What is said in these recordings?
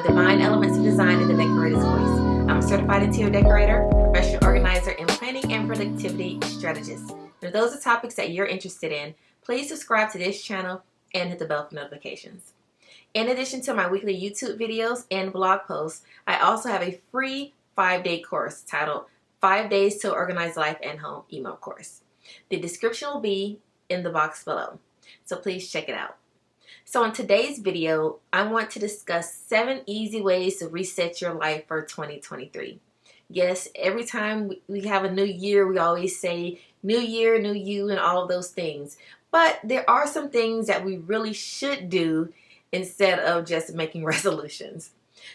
Divine Elements of Design in the Decorator's Voice. I'm a certified interior decorator, professional organizer, and planning and productivity strategist. If those are topics that you're interested in, please subscribe to this channel and hit the bell for notifications. In addition to my weekly YouTube videos and blog posts, I also have a free 5-day course titled 5 Days to Organize Life and Home email course. The description will be in the box below, so please check it out. So in today's video, I want to discuss 7 easy ways to reset your life for 2023. Yes, every time we have a new year, we always say new year, new you, and all of those things. But there are some things that we really should do instead of just making resolutions.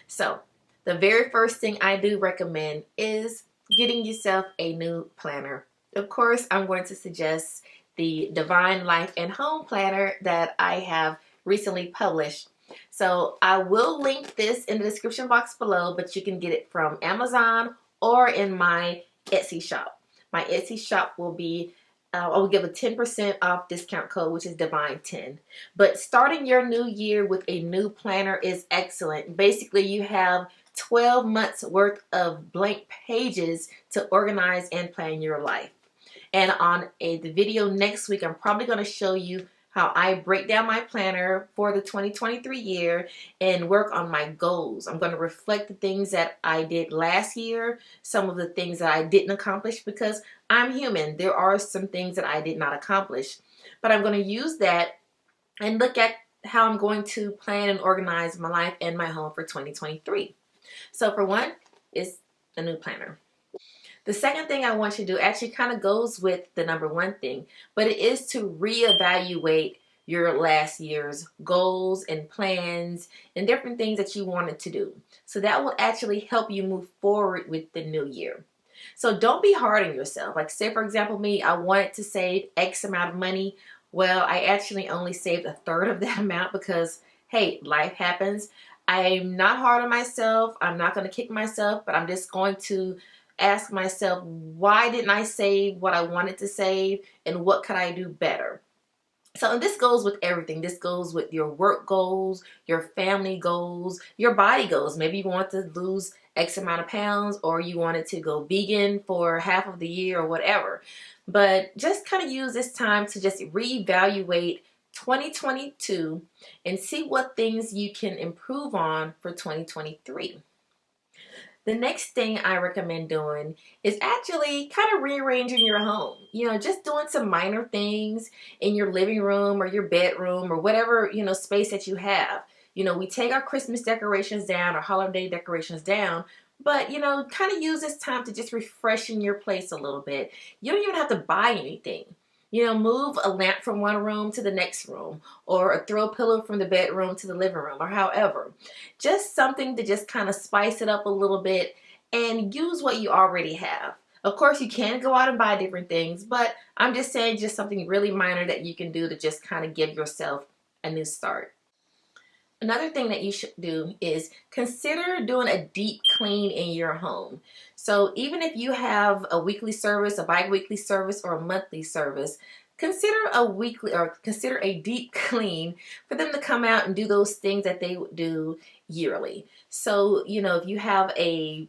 So the very first thing I do recommend is getting yourself a new planner. Of course, I'm going to suggest the Divine Life and Home Planner that I have recently published. So I will link this in the description box below, but you can get it from Amazon or in my Etsy shop. My Etsy shop will be, I will give a 10% off discount code, which is Divine10. But starting your new year with a new planner is excellent. Basically, you have 12 months worth of blank pages to organize and plan your life. And on the video next week, I'm probably going to show you how I break down my planner for the 2023 year and work on my goals. I'm going to reflect the things that I did last year, some of the things that I didn't accomplish, because I'm human. There are some things that I did not accomplish, but I'm going to use that and look at how I'm going to plan and organize my life and my home for 2023. So for one, is a new planner. The second thing I want you to do actually kind of goes with the number one thing, but it is to reevaluate your last year's goals and plans and different things that you wanted to do. So that will actually help you move forward with the new year. So don't be hard on yourself. Like say, for example, me, I wanted to save X amount of money. Well, I actually only saved a third of that amount because, hey, life happens. I'm not hard on myself. I'm not going to kick myself, but I'm just going to ask myself, why didn't I save what I wanted to save, and what could I do better? So, and this goes with everything. This goes with your work goals, your family goals, your body goals. Maybe you want to lose X amount of pounds, or you wanted to go vegan for half of the year or whatever. But just kind of use this time to just reevaluate 2022 and see what things you can improve on for 2023. The next thing I recommend doing is actually kind of rearranging your home. You know, just doing some minor things in your living room or your bedroom or whatever, you know, space that you have. You know, we take our Christmas decorations down or holiday decorations down, but, you know, kind of use this time to just refreshen your place a little bit. You don't even have to buy anything. You know, move a lamp from one room to the next room, or a throw pillow from the bedroom to the living room, or however. Just something to just kind of spice it up a little bit and use what you already have. Of course, you can go out and buy different things, but I'm just saying just something really minor that you can do to just kind of give yourself a new start. Another thing that you should do is consider doing a deep clean in your home. So even if you have a weekly service, a bi-weekly service, or a monthly service, consider a deep clean for them to come out and do those things that they would do yearly. So, you know, if you have a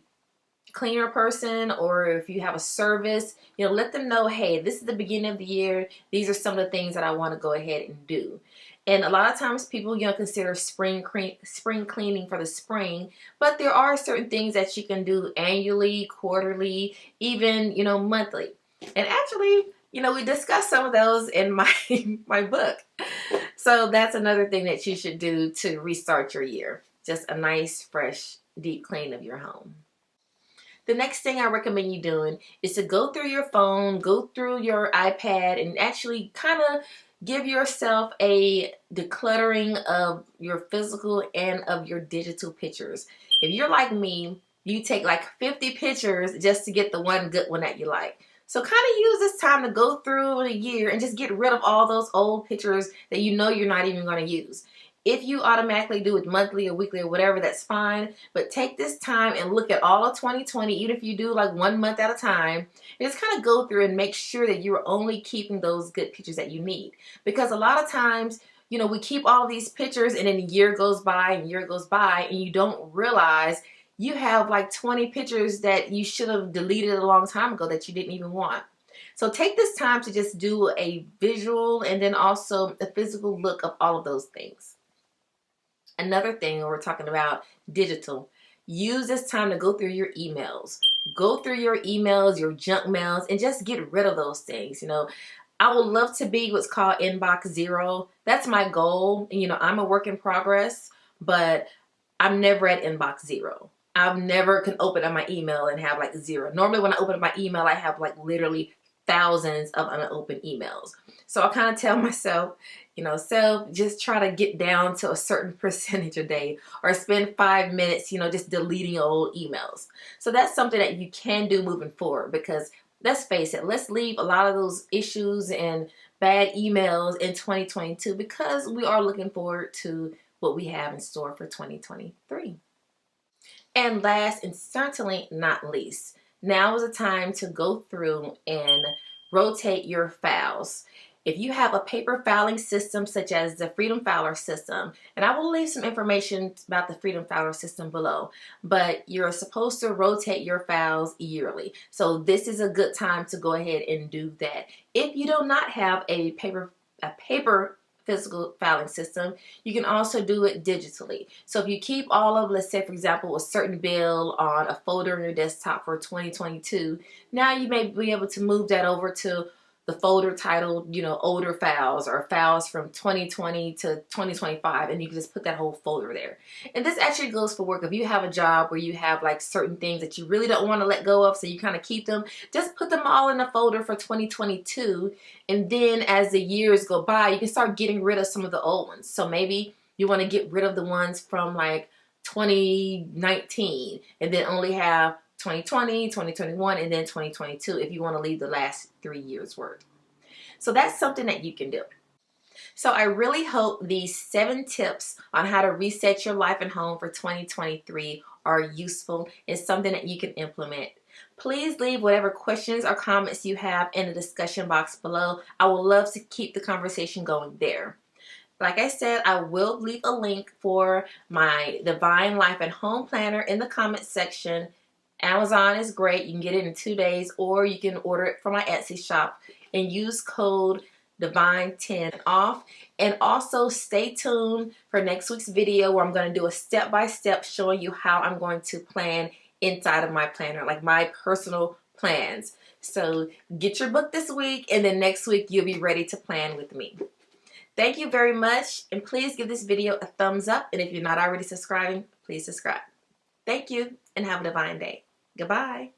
cleaner person or if you have a service, you know, let them know, hey, this is the beginning of the year. These are some of the things that I want to go ahead and do. And a lot of times people, you know, consider spring cleaning for the spring, but there are certain things that you can do annually, quarterly, even, you know, monthly. And actually, you know, we discussed some of those in my book. So that's another thing that you should do to restart your year. Just a nice, fresh, deep clean of your home. The next thing I recommend you doing is to go through your phone, go through your iPad, and actually kind of give yourself a decluttering of your physical and of your digital pictures. If you're like me, you take like 50 pictures just to get the one good one that you like. So kind of use this time to go through the year and just get rid of all those old pictures that you know you're not even going to use. If you automatically do it monthly or weekly or whatever, that's fine. But take this time and look at all of 2020, even if you do like 1 month at a time. And just kind of go through and make sure that you're only keeping those good pictures that you need. Because a lot of times You know, we keep all these pictures and then a year goes by and a year goes by and you don't realize you have like 20 pictures that you should have deleted a long time ago that you didn't even want. So take this time to just do a visual and then also a physical look of all of those things. Another thing, we're talking about digital. Use this time to go through your emails. Go through your emails, your junk mails, and just get rid of those things. You know, I would love to be what's called inbox zero. That's my goal. And, you know, I'm a work in progress, but I'm never at inbox zero. I never can open up my email and have like zero. Normally when I open up my email, I have like literally thousands of unopened emails. So I kind of tell myself, you know, self, just try to get down to a certain percentage a day or spend 5 minutes, you know, just deleting old emails. So that's something that you can do moving forward, because let's face it, let's leave a lot of those issues and bad emails in 2022 because we are looking forward to what we have in store for 2023. And last and certainly not least, now is the time to go through and rotate your files. If you have a paper filing system such as the Freedom Filer system, and I will leave some information about the Freedom Filer system below, but you're supposed to rotate your files yearly. So this is a good time to go ahead and do that. If you do not have a paper physical filing system, you can also do it digitally. So if you keep all of, let's say for example, a certain bill on a folder on your desktop for 2022, now you may be able to move that over to the folder titled, you know, older files or files from 2020 to 2025, and you can just put that whole folder there. And this actually goes for work. If you have a job where you have like certain things that you really don't want to let go of, so you kind of keep them, just put them all in a folder for 2022, and then as the years go by, you can start getting rid of some of the old ones. So maybe you want to get rid of the ones from like 2019 and then only have 2020, 2021, and then 2022 if you want to leave the last 3 years worth. So that's something that you can do. So I really hope these 7 tips on how to reset your life and home for 2023 are useful and something that you can implement. Please leave whatever questions or comments you have in the discussion box below. I would love to keep the conversation going there. Like I said, I will leave a link for my Divine Life and Home Planner in the comments section. Amazon is great. You can get it in 2 days, or you can order it from my Etsy shop and use code Divine10 off. And also stay tuned for next week's video where I'm going to do a step-by-step showing you how I'm going to plan inside of my planner, like my personal plans. So get your book this week, and then next week you'll be ready to plan with me. Thank you very much, and please give this video a thumbs up, and if you're not already subscribing, please subscribe. Thank you, and have a divine day. Goodbye.